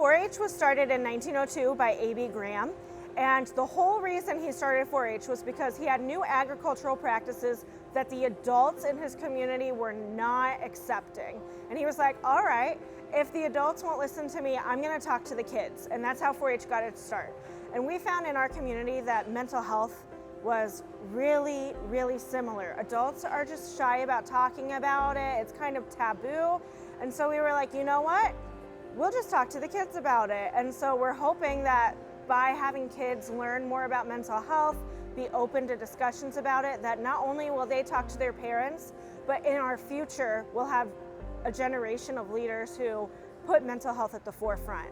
4-H was started in 1902 by A.B. Graham, and the whole reason he started 4-H was because he had new agricultural practices that the adults in his community were not accepting. And he was like, all right, if the adults won't listen to me, I'm gonna talk to the kids. And that's how 4-H got its start. And we found in our community that mental health was really, really similar. Adults are just shy about talking about it. It's kind of taboo. And so we were like, you know what? We'll just talk to the kids about it. And so we're hoping that by having kids learn more about mental health, be open to discussions about it, that not only will they talk to their parents, but in our future, we'll have a generation of leaders who put mental health at the forefront.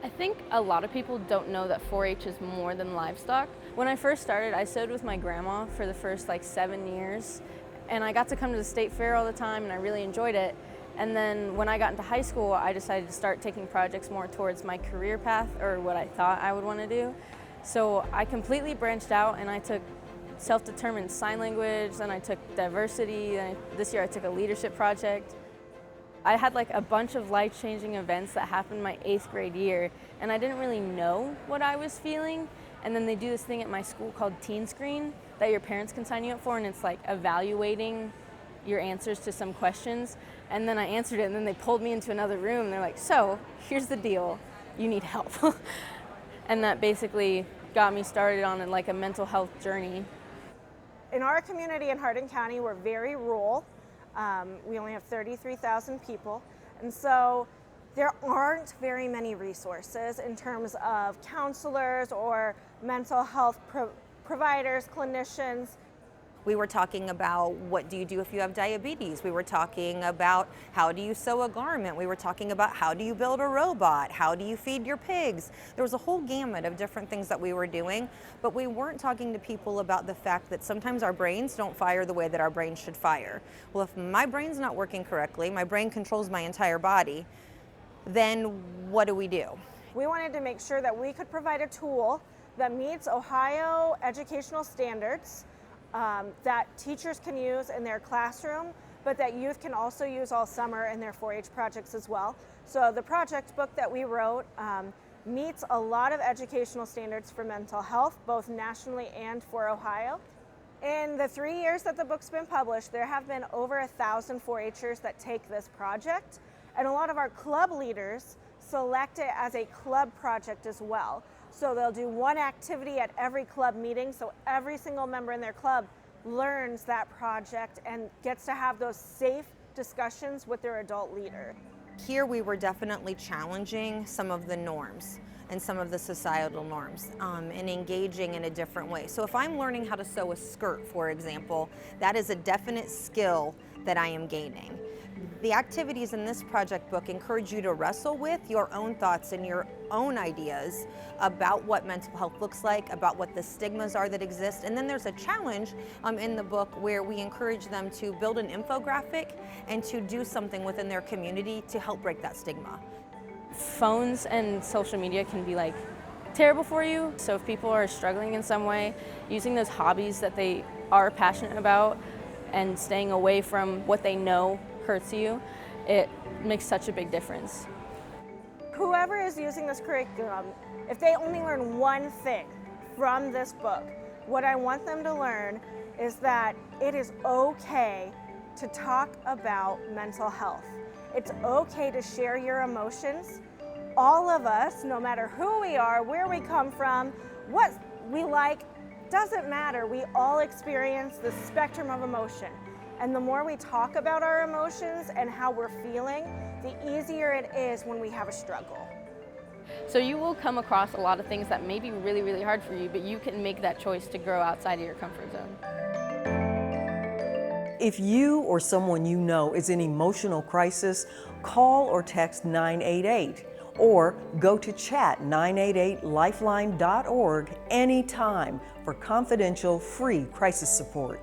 I think a lot of people don't know that 4-H is more than livestock. When I first started, I sewed with my grandma for the first 7 years, and I got to come to the state fair all the time, and I really enjoyed it. And then when I got into high school, I decided to start taking projects more towards my career path, or what I thought I would want to do. So I completely branched out, and I took self-determined sign language, then I took diversity, and this year I took a leadership project. I had a bunch of life-changing events that happened my 8th grade year, and I didn't really know what I was feeling. And then they do this thing at my school called Teen Screen that your parents can sign you up for, and it's evaluating your answers to some questions. And then I answered it, and then they pulled me into another room. They're like, so here's the deal, you need help. And that basically got me started on a mental health journey. In our community in Hardin County, we're very rural. We only have 33,000 people. And so there aren't very many resources in terms of counselors or mental health providers, clinicians. We were talking about what do you do if you have diabetes. We were talking about how do you sew a garment. We were talking about how do you build a robot. How do you feed your pigs. There was a whole gamut of different things that we were doing, but we weren't talking to people about the fact that sometimes our brains don't fire the way that our brains should fire. Well, if my brain's not working correctly, my brain controls my entire body, then what do? We wanted to make sure that we could provide a tool that meets Ohio educational standards, that teachers can use in their classroom, but that youth can also use all summer in their 4-H projects as well. So the project book that we wrote meets a lot of educational standards for mental health, both nationally and for Ohio. In the 3 years that the book's been published, there have been over 1,000 4-Hers that take this project, and a lot of our club leaders select it as a club project as well. So they'll do one activity at every club meeting, so every single member in their club learns that project and gets to have those safe discussions with their adult leader. Here we were definitely challenging some of the norms and some of the societal norms and engaging in a different way. So if I'm learning how to sew a skirt, for example, that is a definite skill that I am gaining. The activities in this project book encourage you to wrestle with your own thoughts and your own ideas about what mental health looks like, about what the stigmas are that exist. And then there's a challenge in the book where we encourage them to build an infographic and to do something within their community to help break that stigma. Phones and social media can be terrible for you. So if people are struggling in some way, using those hobbies that they are passionate about and staying away from what they know hurts you, it makes such a big difference. Whoever is using this curriculum, if they only learn one thing from this book, what I want them to learn is that it is okay to talk about mental health. It's okay to share your emotions. All of us, no matter who we are, where we come from, what we like, doesn't matter. We all experience the spectrum of emotion. And the more we talk about our emotions and how we're feeling, the easier it is when we have a struggle. So you will come across a lot of things that may be really, really hard for you, but you can make that choice to grow outside of your comfort zone. If you or someone you know is in emotional crisis, call or text 988 or go to chat988lifeline.org anytime for confidential free crisis support.